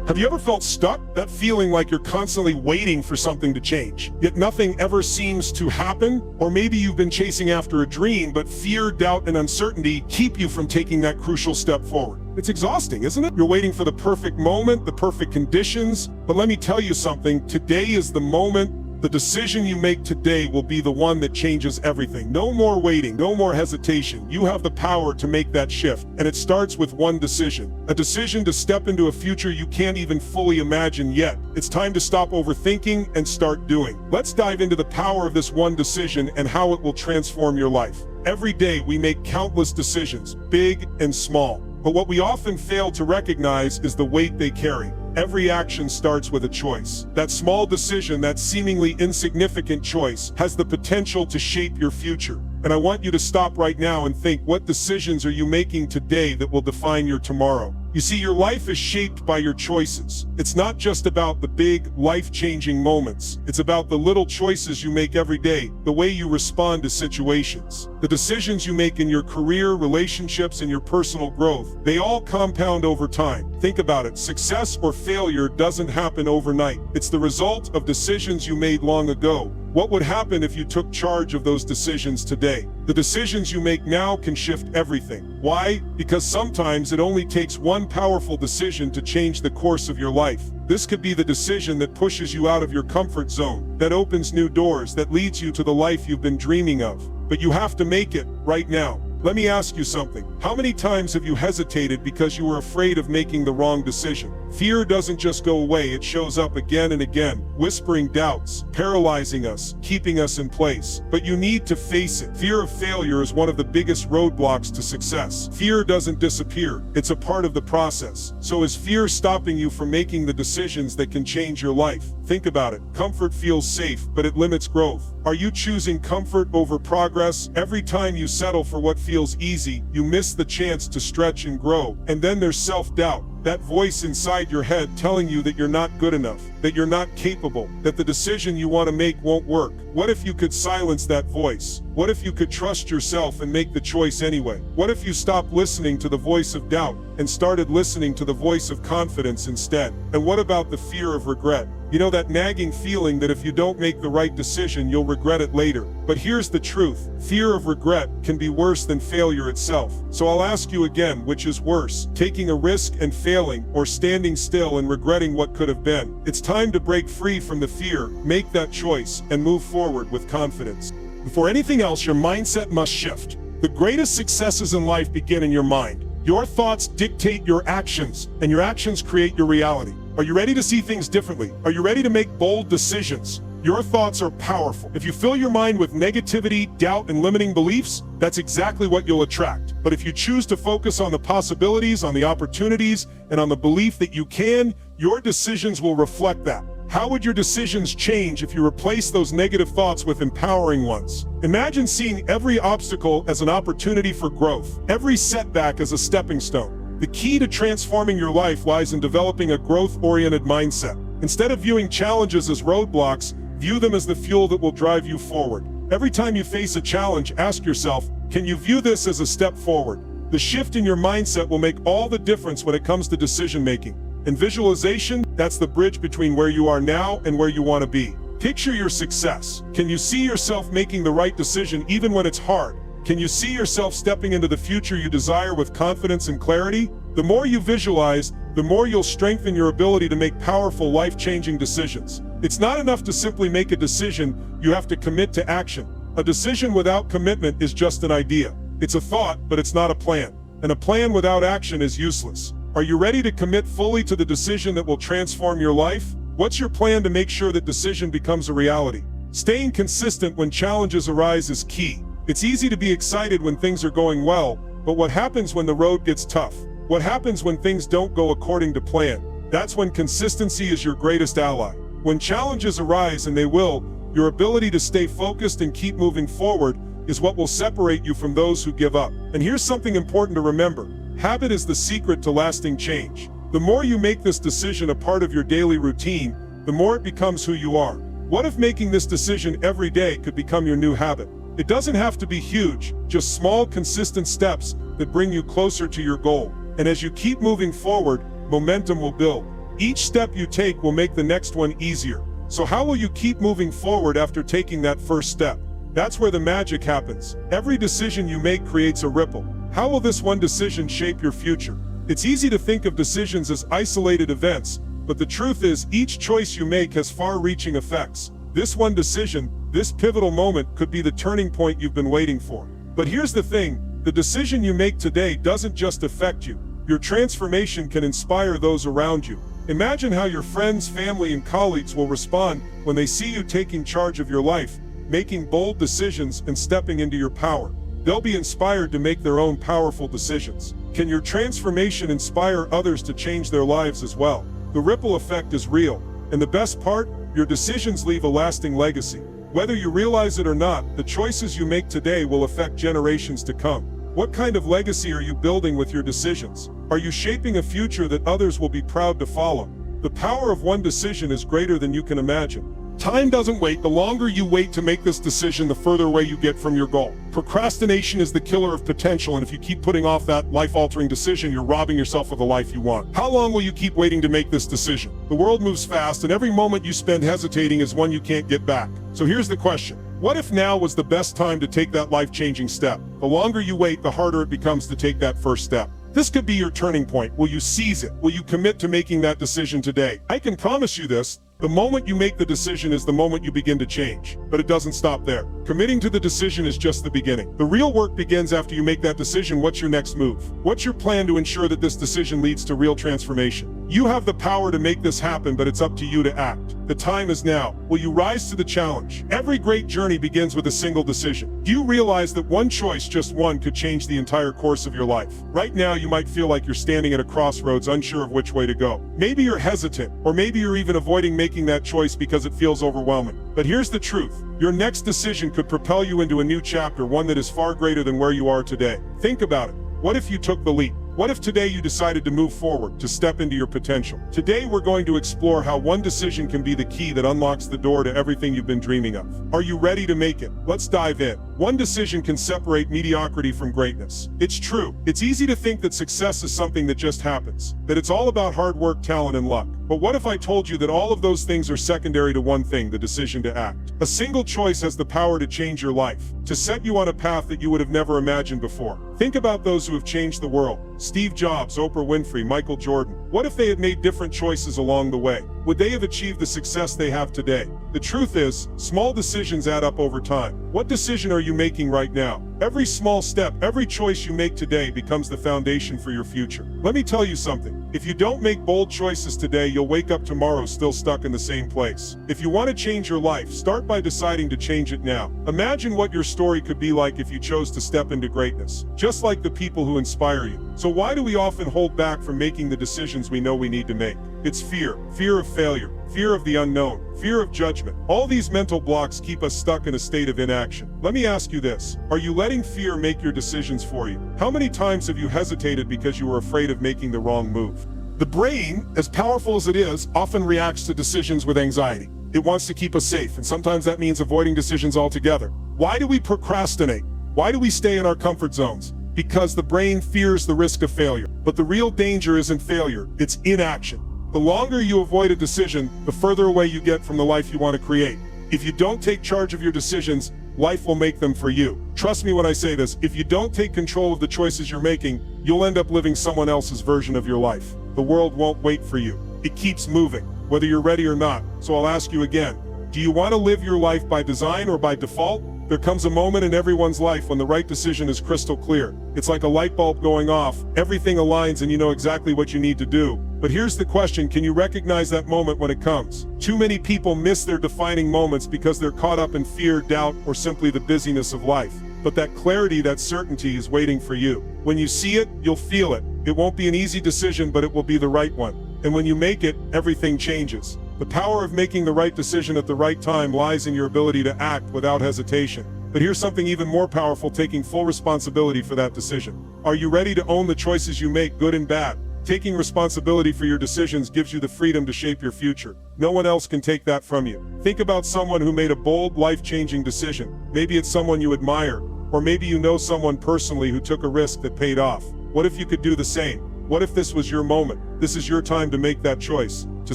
Have you ever felt stuck? That feeling like you're constantly waiting for something to change, yet nothing ever seems to happen? Or maybe you've been chasing after a dream, but fear, doubt, and uncertainty keep you from taking that crucial step forward. It's exhausting, isn't it? You're waiting for the perfect moment, the perfect conditions. But let me tell you something, today is the moment. The decision you make today will be the one that changes everything. No more waiting, no more hesitation. You have the power to make that shift, and it starts with one decision. A decision to step into a future you can't even fully imagine yet. It's time to stop overthinking and start doing. Let's dive into the power of this one decision and how it will transform your life. Every day we make countless decisions, big and small. But what we often fail to recognize is the weight they carry. Every action starts with a choice. That small decision, that seemingly insignificant choice, has the potential to shape your future. And I want you to stop right now and think, what decisions are you making today that will define your tomorrow? You see, your life is shaped by your choices. It's not just about the big, life-changing moments. It's about the little choices you make every day, the way you respond to situations. The decisions you make in your career, relationships, and your personal growth, they all compound over time. Think about it. Success or failure doesn't happen overnight. It's the result of decisions you made long ago. What would happen if you took charge of those decisions today? The decisions you make now can shift everything. Why? Because sometimes it only takes one powerful decision to change the course of your life. This could be the decision that pushes you out of your comfort zone, that opens new doors, that leads you to the life you've been dreaming of. But you have to make it right now. Let me ask you something. How many times have you hesitated because you were afraid of making the wrong decision? Fear doesn't just go away, it shows up again and again, whispering doubts, paralyzing us, keeping us in place. But you need to face it. Fear of failure is one of the biggest roadblocks to success. Fear doesn't disappear, it's a part of the process. So is fear stopping you from making the decisions that can change your life? Think about it. Comfort feels safe, but it limits growth. Are you choosing comfort over progress? Every time you settle for what feels easy, you miss the chance to stretch and grow. And then there's self-doubt. That voice inside your head telling you that you're not good enough, that you're not capable, that the decision you want to make won't work. What if you could silence that voice? What if you could trust yourself and make the choice anyway? What if you stopped listening to the voice of doubt and started listening to the voice of confidence instead? And what about the fear of regret? You know, that nagging feeling that if you don't make the right decision, you'll regret it later. But here's the truth. Fear of regret can be worse than failure itself. So I'll ask you again, which is worse? Taking a risk and failing, or standing still and regretting what could have been? It's time to break free from the fear, make that choice, and move forward with confidence. Before anything else, your mindset must shift. The greatest successes in life begin in your mind. Your thoughts dictate your actions, and your actions create your reality. Are you ready to see things differently? Are you ready to make bold decisions? Your thoughts are powerful. If you fill your mind with negativity, doubt, and limiting beliefs, that's exactly what you'll attract. But if you choose to focus on the possibilities, on the opportunities, and on the belief that you can, your decisions will reflect that. How would your decisions change if you replace those negative thoughts with empowering ones? Imagine seeing every obstacle as an opportunity for growth, every setback as a stepping stone. The key to transforming your life lies in developing a growth-oriented mindset. Instead of viewing challenges as roadblocks, view them as the fuel that will drive you forward. Every time you face a challenge, ask yourself, can you view this as a step forward? The shift in your mindset will make all the difference when it comes to decision making. And visualization, that's the bridge between where you are now and where you want to be. Picture your success. Can you see yourself making the right decision even when it's hard? Can you see yourself stepping into the future you desire with confidence and clarity? The more you visualize, the more you'll strengthen your ability to make powerful, life-changing decisions. It's not enough to simply make a decision, you have to commit to action. A decision without commitment is just an idea. It's a thought, but it's not a plan. And a plan without action is useless. Are you ready to commit fully to the decision that will transform your life? What's your plan to make sure that decision becomes a reality? Staying consistent when challenges arise is key. It's easy to be excited when things are going well, but what happens when the road gets tough? What happens when things don't go according to plan? That's when consistency is your greatest ally. When challenges arise, and they will, your ability to stay focused and keep moving forward is what will separate you from those who give up. And here's something important to remember. Habit is the secret to lasting change. The more you make this decision a part of your daily routine, the more it becomes who you are. What if making this decision every day could become your new habit? It doesn't have to be huge, just small, consistent steps that bring you closer to your goal. And as you keep moving forward, momentum will build. Each step you take will make the next one easier. So how will you keep moving forward after taking that first step? That's where the magic happens. Every decision you make creates a ripple. How will this one decision shape your future? It's easy to think of decisions as isolated events, but the truth is each choice you make has far-reaching effects. This one decision, this pivotal moment, could be the turning point you've been waiting for. But here's the thing, the decision you make today doesn't just affect you. Your transformation can inspire those around you. Imagine how your friends, family, and colleagues will respond when they see you taking charge of your life, making bold decisions, and stepping into your power. They'll be inspired to make their own powerful decisions. Can your transformation inspire others to change their lives as well? The ripple effect is real, and the best part, your decisions leave a lasting legacy. Whether you realize it or not, the choices you make today will affect generations to come. What kind of legacy are you building with your decisions? Are you shaping a future that others will be proud to follow? The power of one decision is greater than you can imagine. Time doesn't wait. The longer you wait to make this decision, the further away you get from your goal. Procrastination is the killer of potential, and if you keep putting off that life-altering decision, you're robbing yourself of the life you want. How long will you keep waiting to make this decision? The world moves fast, and every moment you spend hesitating is one you can't get back. So here's the question. What if now was the best time to take that life-changing step? The longer you wait, the harder it becomes to take that first step. This could be your turning point. Will you seize it? Will you commit to making that decision today? I can promise you this. The moment you make the decision is the moment you begin to change. But it doesn't stop there. Committing to the decision is just the beginning. The real work begins after you make that decision. What's your next move? What's your plan to ensure that this decision leads to real transformation? You have the power to make this happen, but it's up to you to act. The time is now. Will you rise to the challenge? Every great journey begins with a single decision. Do you realize that one choice, just one, could change the entire course of your life? Right now, you might feel like you're standing at a crossroads, unsure of which way to go. Maybe you're hesitant, or maybe you're even avoiding making that choice because it feels overwhelming. But here's the truth. Your next decision could propel you into a new chapter, one that is far greater than where you are today. Think about it. What if you took the leap? What if today you decided to move forward, to step into your potential? Today we're going to explore how one decision can be the key that unlocks the door to everything you've been dreaming of. Are you ready to make it? Let's dive in. One decision can separate mediocrity from greatness. It's true. It's easy to think that success is something that just happens, that it's all about hard work, talent, and luck. But what if I told you that all of those things are secondary to one thing, the decision to act? A single choice has the power to change your life, to set you on a path that you would have never imagined before. Think about those who have changed the world. Steve Jobs, Oprah Winfrey, Michael Jordan. What if they had made different choices along the way? Would they have achieved the success they have today? The truth is, small decisions add up over time. What decision are you making right now? Every small step, every choice you make today becomes the foundation for your future. Let me tell you something. If you don't make bold choices today, you'll wake up tomorrow still stuck in the same place. If you want to change your life, start by deciding to change it now. Imagine what your story could be like if you chose to step into greatness, just like the people who inspire you. So why do we often hold back from making the decisions we know we need to make? It's fear. Fear of failure. Fear of the unknown. Fear of judgment. All these mental blocks keep us stuck in a state of inaction. Let me ask you this. Are you letting fear make your decisions for you? How many times have you hesitated because you were afraid of making the wrong move? The brain, as powerful as it is, often reacts to decisions with anxiety. It wants to keep us safe, and sometimes that means avoiding decisions altogether. Why do we procrastinate? Why do we stay in our comfort zones? Because the brain fears the risk of failure. But the real danger isn't failure, it's inaction. The longer you avoid a decision, the further away you get from the life you want to create. If you don't take charge of your decisions, life will make them for you. Trust me when I say this, if you don't take control of the choices you're making, you'll end up living someone else's version of your life. The world won't wait for you. It keeps moving, whether you're ready or not. So I'll ask you again, do you want to live your life by design or by default? There comes a moment in everyone's life when the right decision is crystal clear. It's like a light bulb going off, everything aligns and you know exactly what you need to do. But here's the question, can you recognize that moment when it comes? Too many people miss their defining moments because they're caught up in fear, doubt, or simply the busyness of life. But that clarity, that certainty is waiting for you. When you see it, you'll feel it. It won't be an easy decision, but it will be the right one. And when you make it, everything changes. The power of making the right decision at the right time lies in your ability to act without hesitation. But here's something even more powerful, taking full responsibility for that decision. Are you ready to own the choices you make, good and bad? Taking responsibility for your decisions gives you the freedom to shape your future. No one else can take that from you. Think about someone who made a bold, life-changing decision. Maybe it's someone you admire, or maybe you know someone personally who took a risk that paid off. What if you could do the same? What if this was your moment? This is your time to make that choice, to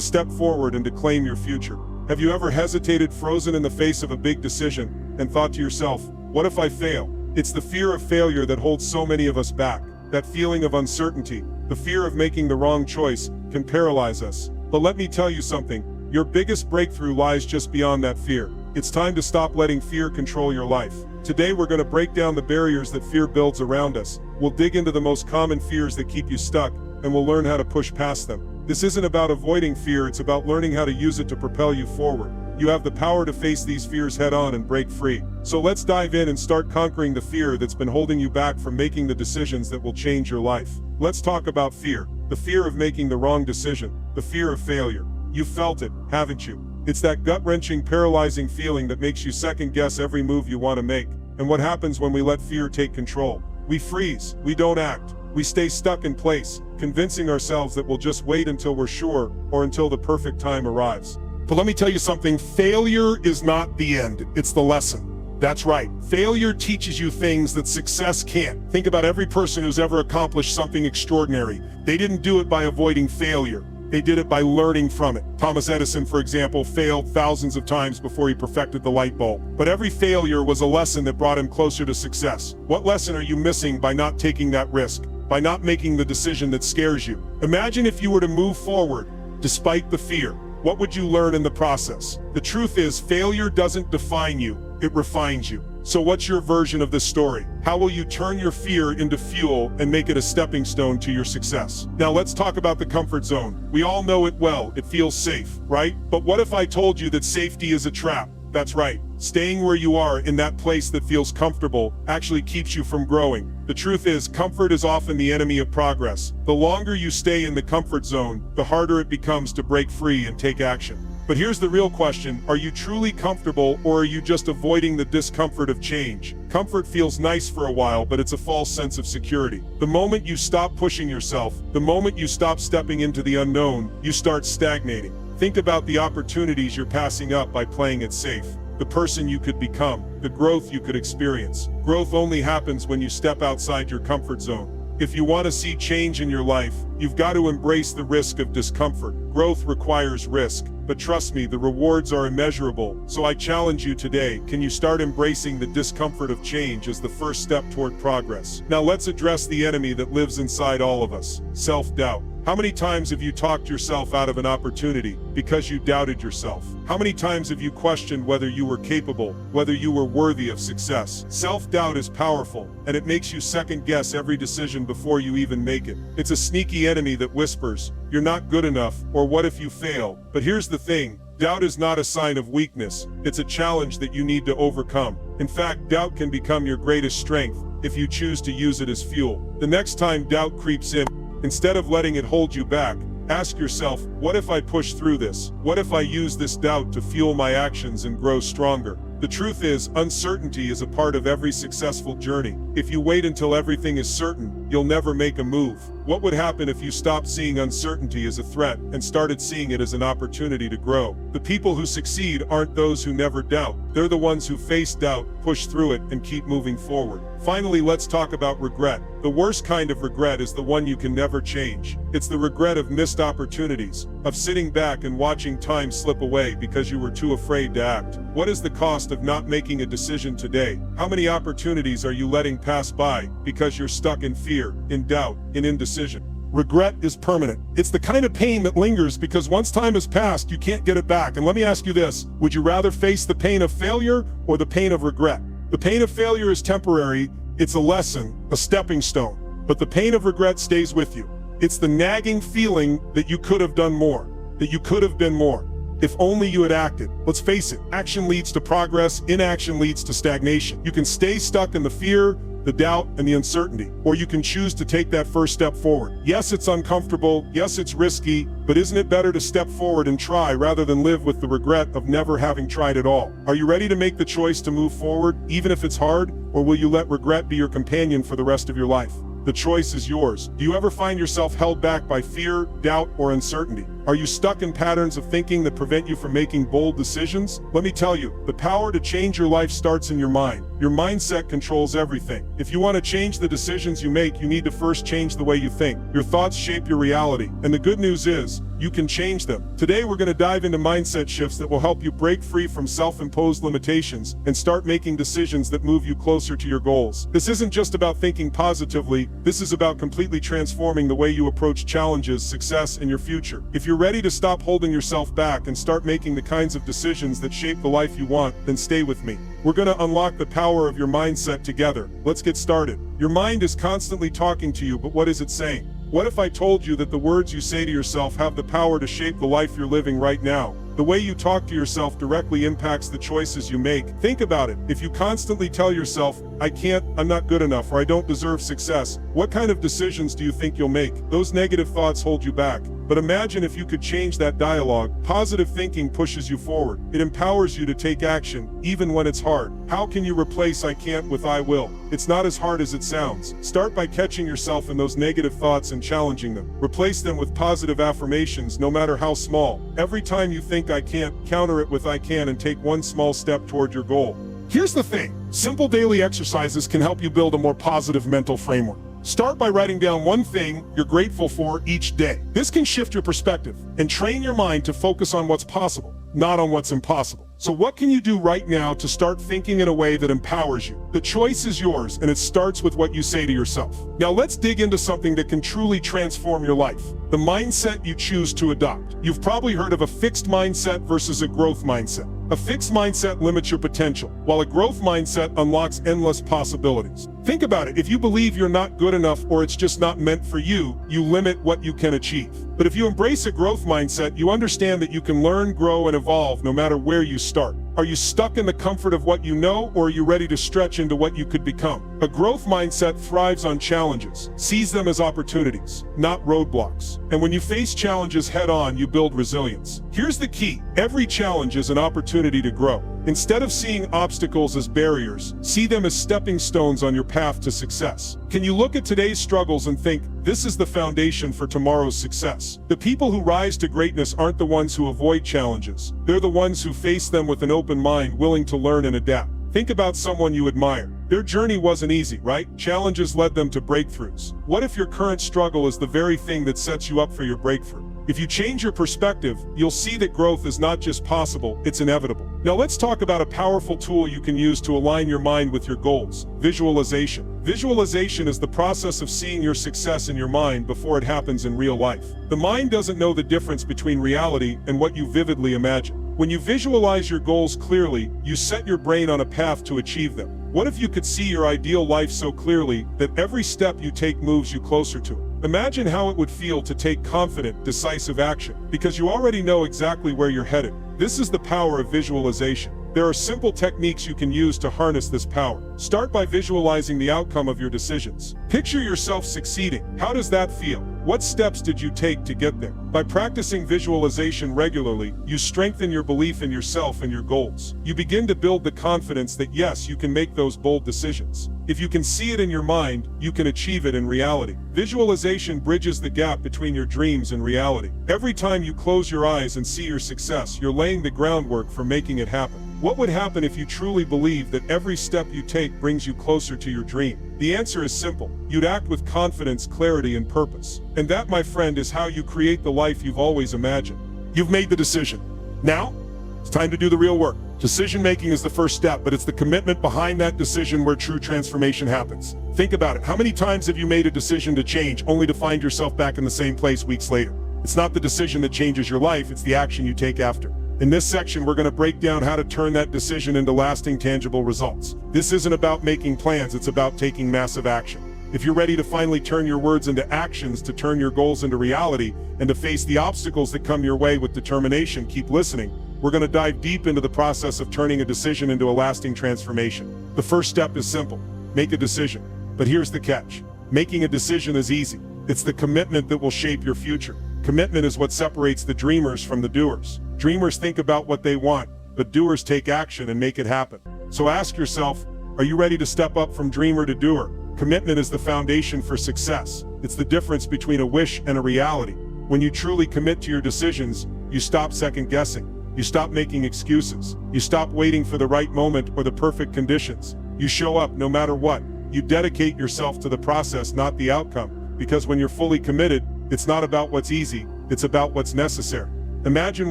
step forward and to claim your future. Have you ever hesitated, frozen in the face of a big decision, and thought to yourself, what if I fail? It's the fear of failure that holds so many of us back. That feeling of uncertainty, the fear of making the wrong choice, can paralyze us. But let me tell you something, your biggest breakthrough lies just beyond that fear. It's time to stop letting fear control your life. Today we're going to break down the barriers that fear builds around us. We'll dig into the most common fears that keep you stuck, and we'll learn how to push past them. This isn't about avoiding fear, it's about learning how to use it to propel you forward. You have the power to face these fears head on and break free. So let's dive in and start conquering the fear that's been holding you back from making the decisions that will change your life. Let's talk about fear. The fear of making the wrong decision. The fear of failure. You've felt it, haven't you? It's that gut-wrenching, paralyzing feeling that makes you second-guess every move you want to make. And what happens when we let fear take control? We freeze, we don't act. We stay stuck in place, convincing ourselves that we'll just wait until we're sure, or until the perfect time arrives. But let me tell you something, failure is not the end, it's the lesson. That's right, failure teaches you things that success can't. Think about every person who's ever accomplished something extraordinary. They didn't do it by avoiding failure. They did it by learning from it. Thomas Edison, for example, failed thousands of times before he perfected the light bulb. But every failure was a lesson that brought him closer to success. What lesson are you missing by not taking that risk? By not making the decision that scares you? Imagine if you were to move forward, despite the fear. What would you learn in the process? The truth is, failure doesn't define you, it refines you. So what's your version of this story? How will you turn your fear into fuel and make it a stepping stone to your success? Now let's talk about the comfort zone. We all know it well, it feels safe, right? But what if I told you that safety is a trap? That's right. Staying where you are in that place that feels comfortable actually keeps you from growing. The truth is, comfort is often the enemy of progress. The longer you stay in the comfort zone, the harder it becomes to break free and take action. But here's the real question, are you truly comfortable, or are you just avoiding the discomfort of change? Comfort feels nice for a while, but it's a false sense of security. The moment you stop pushing yourself, the moment you stop stepping into the unknown, you start stagnating. Think about the opportunities you're passing up by playing it safe. The person you could become, the growth you could experience. Growth only happens when you step outside your comfort zone. If you want to see change in your life, you've got to embrace the risk of discomfort. Growth requires risk, but trust me, the rewards are immeasurable. So I challenge you today, can you start embracing the discomfort of change as the first step toward progress? Now let's address the enemy that lives inside all of us, self-doubt. How many times have you talked yourself out of an opportunity because you doubted yourself? How many times have you questioned whether you were capable, whether you were worthy of success? Self-doubt is powerful, and it makes you second-guess every decision before you even make it. It's a sneaky enemy that whispers, "You're not good enough," or "What if you fail?" But here's the thing, doubt is not a sign of weakness, it's a challenge that you need to overcome. In fact, doubt can become your greatest strength if you choose to use it as fuel. The next time doubt creeps in, instead of letting it hold you back, ask yourself, what if I push through this? What if I use this doubt to fuel my actions and grow stronger? The truth is, uncertainty is a part of every successful journey. If you wait until everything is certain, you'll never make a move. What would happen if you stopped seeing uncertainty as a threat and started seeing it as an opportunity to grow? The people who succeed aren't those who never doubt. They're the ones who face doubt, push through it, and keep moving forward. Finally, let's talk about regret. The worst kind of regret is the one you can never change. It's the regret of missed opportunities, of sitting back and watching time slip away because you were too afraid to act. What is the cost of not making a decision today? How many opportunities are you letting pass by because you're stuck in fear, in doubt, in indecision? Regret is permanent. It's the kind of pain that lingers because once time has passed, you can't get it back. And let me ask you this, would you rather face the pain of failure or the pain of regret? The pain of failure is temporary, it's a lesson, a stepping stone. But the pain of regret stays with you. It's the nagging feeling that you could have done more, that you could have been more. If only you had acted. Let's face it, action leads to progress, inaction leads to stagnation. You can stay stuck in the fear, the doubt, and the uncertainty, or you can choose to take that first step forward. Yes, it's uncomfortable, yes, it's risky, but isn't it better to step forward and try rather than live with the regret of never having tried at all? Are you ready to make the choice to move forward, even if it's hard, or will you let regret be your companion for the rest of your life? The choice is yours. Do you ever find yourself held back by fear, doubt, or uncertainty? Are you stuck in patterns of thinking that prevent you from making bold decisions? Let me tell you, the power to change your life starts in your mind. Your mindset controls everything. If you want to change the decisions you make, you need to first change the way you think. Your thoughts shape your reality, and the good news is, you can change them. Today we're going to dive into mindset shifts that will help you break free from self-imposed limitations and start making decisions that move you closer to your goals. This isn't just about thinking positively, this is about completely transforming the way you approach challenges, success, and your future. If you're ready to stop holding yourself back and start making the kinds of decisions that shape the life you want, then stay with me. We're going to unlock the power of your mindset together. Let's get started. Your mind is constantly talking to you, but what is it saying? What if I told you that the words you say to yourself have the power to shape the life you're living right now? The way you talk to yourself directly impacts the choices you make. Think about it. If you constantly tell yourself, I can't, I'm not good enough, or I don't deserve success, what kind of decisions do you think you'll make? Those negative thoughts hold you back. But imagine if you could change that dialogue. Positive thinking pushes you forward. It empowers you to take action, even when it's hard. How can you replace I can't with I will? It's not as hard as it sounds. Start by catching yourself in those negative thoughts and challenging them. Replace them with positive affirmations, no matter how small. Every time you think I can't, counter it with I can and take one small step toward your goal. Here's the thing. Simple daily exercises can help you build a more positive mental framework. Start by writing down one thing you're grateful for each day. This can shift your perspective and train your mind to focus on what's possible, not on what's impossible. So what can you do right now to start thinking in a way that empowers you? The choice is yours, and it starts with what you say to yourself. Now let's dig into something that can truly transform your life: the mindset you choose to adopt. You've probably heard of a fixed mindset versus a growth mindset. A fixed mindset limits your potential, while a growth mindset unlocks endless possibilities. Think about it. If you believe you're not good enough or it's just not meant for you, you limit what you can achieve. But if you embrace a growth mindset, you understand that you can learn, grow, and evolve no matter where you start. Are you stuck in the comfort of what you know, or are you ready to stretch into what you could become? A growth mindset thrives on challenges. Sees them as opportunities, not roadblocks. And when you face challenges head on, you build resilience. Here's the key. Every challenge is an opportunity to grow. Instead of seeing obstacles as barriers, see them as stepping stones on your path to success. Can you look at today's struggles and think, this is the foundation for tomorrow's success? The people who rise to greatness aren't the ones who avoid challenges. They're the ones who face them with an open mind, willing to learn and adapt. Think about someone you admire. Their journey wasn't easy, right? Challenges led them to breakthroughs. What if your current struggle is the very thing that sets you up for your breakthrough? If you change your perspective, you'll see that growth is not just possible, it's inevitable. Now let's talk about a powerful tool you can use to align your mind with your goals: visualization. Visualization is the process of seeing your success in your mind before it happens in real life. The mind doesn't know the difference between reality and what you vividly imagine. When you visualize your goals clearly, you set your brain on a path to achieve them. What if you could see your ideal life so clearly that every step you take moves you closer to it? Imagine how it would feel to take confident, decisive action, because you already know exactly where you're headed. This is the power of visualization. There are simple techniques you can use to harness this power. Start by visualizing the outcome of your decisions. Picture yourself succeeding. How does that feel? What steps did you take to get there? By practicing visualization regularly, you strengthen your belief in yourself and your goals. You begin to build the confidence that yes, you can make those bold decisions. If you can see it in your mind, you can achieve it in reality. Visualization bridges the gap between your dreams and reality. Every time you close your eyes and see your success, you're laying the groundwork for making it happen. What would happen if you truly believed that every step you take brings you closer to your dream? The answer is simple. You'd act with confidence, clarity, and purpose. And that, my friend, is how you create the life you've always imagined. You've made the decision. Now, it's time to do the real work. Decision-making is the first step, but it's the commitment behind that decision where true transformation happens. Think about it. How many times have you made a decision to change only to find yourself back in the same place weeks later? It's not the decision that changes your life, it's the action you take after. In this section, we're going to break down how to turn that decision into lasting, tangible results. This isn't about making plans, it's about taking massive action. If you're ready to finally turn your words into actions, to turn your goals into reality, and to face the obstacles that come your way with determination, keep listening. We're going to dive deep into the process of turning a decision into a lasting transformation. The first step is simple: make a decision. But here's the catch. Making a decision is easy. It's the commitment that will shape your future. Commitment is what separates the dreamers from the doers. Dreamers think about what they want, but doers take action and make it happen. So ask yourself, are you ready to step up from dreamer to doer? Commitment is the foundation for success. It's the difference between a wish and a reality. When you truly commit to your decisions, you stop second guessing. You stop making excuses. You stop waiting for the right moment or the perfect conditions. You show up no matter what. You dedicate yourself to the process, not the outcome. Because when you're fully committed, it's not about what's easy, it's about what's necessary. Imagine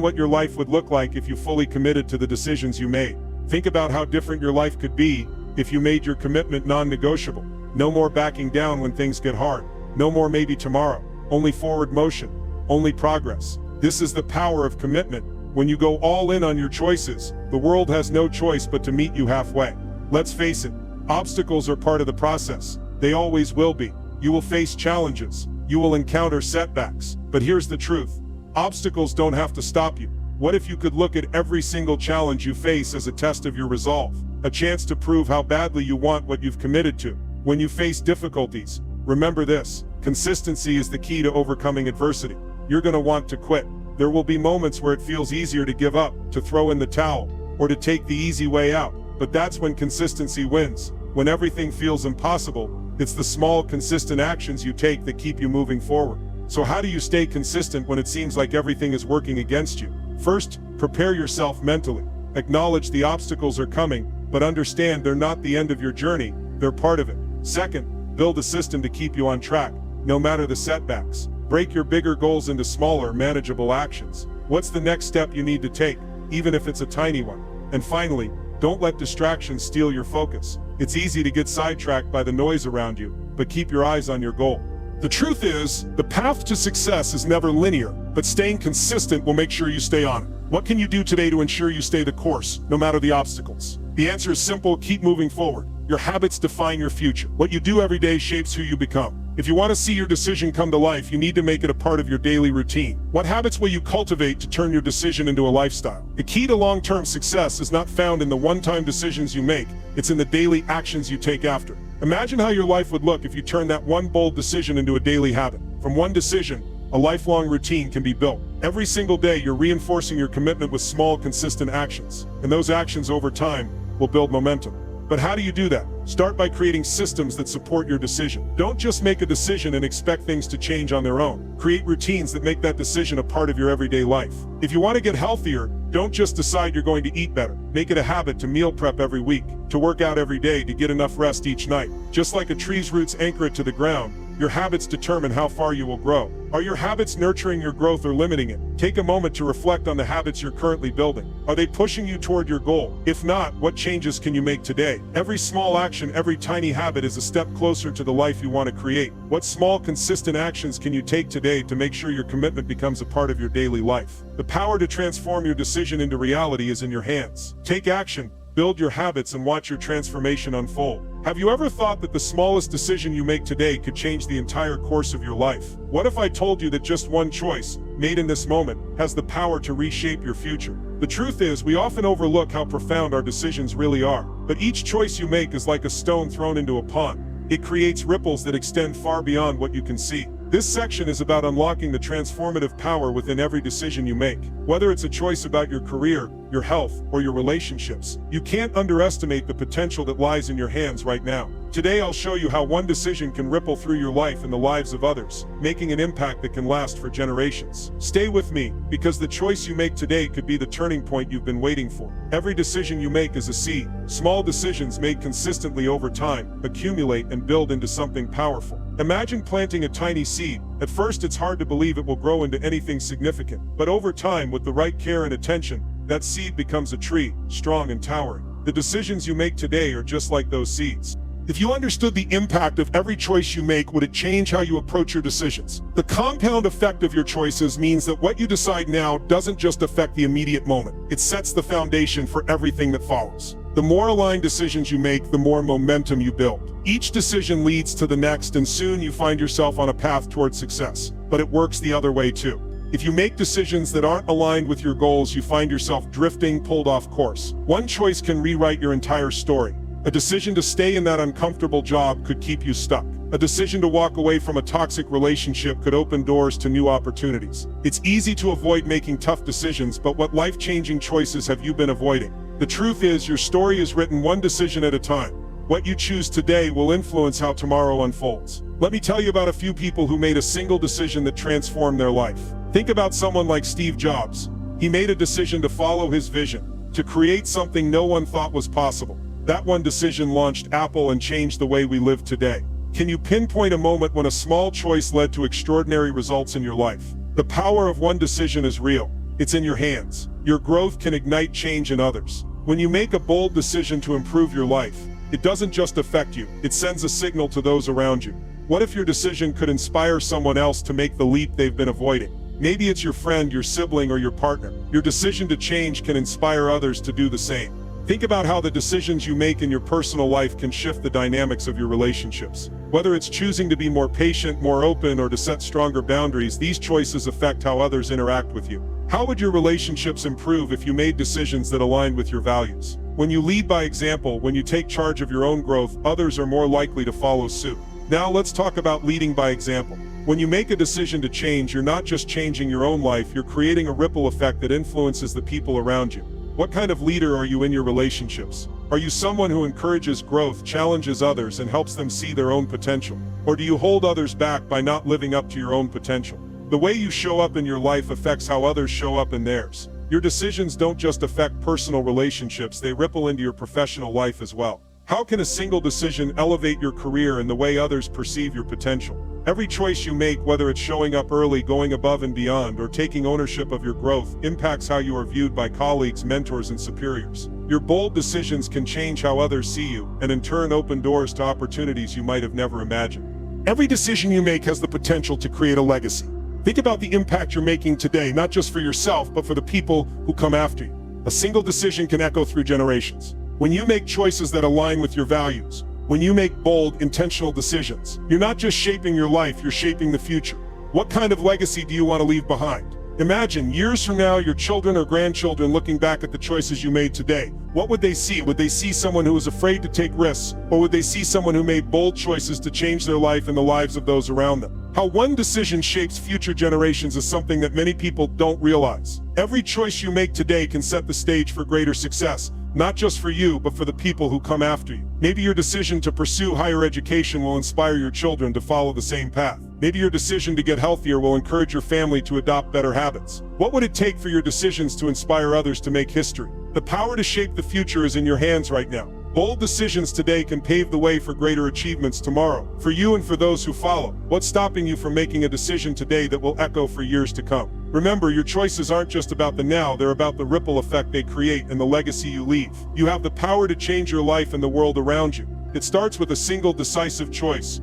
what your life would look like if you fully committed to the decisions you made. Think about how different your life could be if you made your commitment non-negotiable. No more backing down when things get hard. No more maybe tomorrow. Only forward motion. Only progress. This is the power of commitment. When you go all in on your choices, the world has no choice but to meet you halfway. Let's face it, obstacles are part of the process. They always will be. You will face challenges. You will encounter setbacks. But here's the truth. Obstacles don't have to stop you. What if you could look at every single challenge you face as a test of your resolve? A chance to prove how badly you want what you've committed to. When you face difficulties, remember this: consistency is the key to overcoming adversity. You're going to want to quit. There will be moments where it feels easier to give up, to throw in the towel, or to take the easy way out. But that's when consistency wins. When everything feels impossible, it's the small, consistent actions you take that keep you moving forward. So how do you stay consistent when it seems like everything is working against you? First, prepare yourself mentally. Acknowledge the obstacles are coming, but understand they're not the end of your journey, they're part of it. Second, build a system to keep you on track, no matter the setbacks. Break your bigger goals into smaller, manageable actions. What's the next step you need to take, even if it's a tiny one? And finally, don't let distractions steal your focus. It's easy to get sidetracked by the noise around you, but keep your eyes on your goal. The truth is, the path to success is never linear, but staying consistent will make sure you stay on it. What can you do today to ensure you stay the course, no matter the obstacles? The answer is simple: keep moving forward. Your habits define your future. What you do every day shapes who you become. If you want to see your decision come to life, you need to make it a part of your daily routine. What habits will you cultivate to turn your decision into a lifestyle? The key to long-term success is not found in the one-time decisions you make, it's in the daily actions you take after. Imagine how your life would look if you turned that one bold decision into a daily habit. From one decision, a lifelong routine can be built. Every single day, you're reinforcing your commitment with small, consistent actions. And those actions over time will build momentum. But how do you do that? Start by creating systems that support your decision. Don't just make a decision and expect things to change on their own. Create routines that make that decision a part of your everyday life. If you want to get healthier, don't just decide you're going to eat better. Make it a habit to meal prep every week, to work out every day, to get enough rest each night. Just like a tree's roots anchor it to the ground, your habits determine how far you will grow. Are your habits nurturing your growth or limiting it? Take a moment to reflect on the habits you're currently building. Are they pushing you toward your goal? If not, what changes can you make today? Every small action, every tiny habit is a step closer to the life you want to create. What small, consistent actions can you take today to make sure your commitment becomes a part of your daily life? The power to transform your decision into reality is in your hands. Take action. Build your habits and watch your transformation unfold. Have you ever thought that the smallest decision you make today could change the entire course of your life? What if I told you that just one choice, made in this moment, has the power to reshape your future? The truth is, we often overlook how profound our decisions really are. But each choice you make is like a stone thrown into a pond. It creates ripples that extend far beyond what you can see. This section is about unlocking the transformative power within every decision you make. Whether it's a choice about your career, your health, or your relationships, you can't underestimate the potential that lies in your hands right now. Today I'll show you how one decision can ripple through your life and the lives of others, making an impact that can last for generations. Stay with me, because the choice you make today could be the turning point you've been waiting for. Every decision you make is a seed. Small decisions made consistently over time accumulate and build into something powerful. Imagine planting a tiny seed. At first, it's hard to believe it will grow into anything significant. But over time, with the right care and attention, that seed becomes a tree, strong and towering. The decisions you make today are just like those seeds. If you understood the impact of every choice you make, would it change how you approach your decisions? The compound effect of your choices means that what you decide now doesn't just affect the immediate moment. It sets the foundation for everything that follows. The more aligned decisions you make, the more momentum you build. Each decision leads to the next, and soon you find yourself on a path towards success. But it works the other way too. If you make decisions that aren't aligned with your goals, you find yourself drifting, pulled off course. One choice can rewrite your entire story. A decision to stay in that uncomfortable job could keep you stuck. A decision to walk away from a toxic relationship could open doors to new opportunities. It's easy to avoid making tough decisions, but what life-changing choices have you been avoiding? The truth is, your story is written one decision at a time. What you choose today will influence how tomorrow unfolds. Let me tell you about a few people who made a single decision that transformed their life. Think about someone like Steve Jobs. He made a decision to follow his vision, to create something no one thought was possible. That one decision launched Apple and changed the way we live today. Can you pinpoint a moment when a small choice led to extraordinary results in your life? The power of one decision is real. It's in your hands. Your growth can ignite change in others. When you make a bold decision to improve your life, it doesn't just affect you, it sends a signal to those around you. What if your decision could inspire someone else to make the leap they've been avoiding? Maybe it's your friend, your sibling, or your partner. Your decision to change can inspire others to do the same. Think about how the decisions you make in your personal life can shift the dynamics of your relationships. Whether it's choosing to be more patient, more open, or to set stronger boundaries, these choices affect how others interact with you. How would your relationships improve if you made decisions that aligned with your values? When you lead by example, when you take charge of your own growth, others are more likely to follow suit. Now let's talk about leading by example. When you make a decision to change, you're not just changing your own life, you're creating a ripple effect that influences the people around you. What kind of leader are you in your relationships? Are you someone who encourages growth, challenges others, and helps them see their own potential? Or do you hold others back by not living up to your own potential? The way you show up in your life affects how others show up in theirs. Your decisions don't just affect personal relationships, they ripple into your professional life as well. How can a single decision elevate your career and the way others perceive your potential? Every choice you make, whether it's showing up early, going above and beyond, or taking ownership of your growth, impacts how you are viewed by colleagues, mentors, and superiors. Your bold decisions can change how others see you, and in turn open doors to opportunities you might have never imagined. Every decision you make has the potential to create a legacy. Think about the impact you're making today, not just for yourself, but for the people who come after you. A single decision can echo through generations. When you make choices that align with your values, when you make bold, intentional decisions, you're not just shaping your life, you're shaping the future. What kind of legacy do you want to leave behind? Imagine, years from now, your children or grandchildren looking back at the choices you made today. What would they see? Would they see someone who was afraid to take risks? Or would they see someone who made bold choices to change their life and the lives of those around them? How one decision shapes future generations is something that many people don't realize. Every choice you make today can set the stage for greater success, not just for you, but for the people who come after you. Maybe your decision to pursue higher education will inspire your children to follow the same path. Maybe your decision to get healthier will encourage your family to adopt better habits. What would it take for your decisions to inspire others to make history? The power to shape the future is in your hands right now. Bold decisions today can pave the way for greater achievements tomorrow, for you and for those who follow. What's stopping you from making a decision today that will echo for years to come? Remember, your choices aren't just about the now, they're about the ripple effect they create and the legacy you leave. You have the power to change your life and the world around you. It starts with a single decisive choice.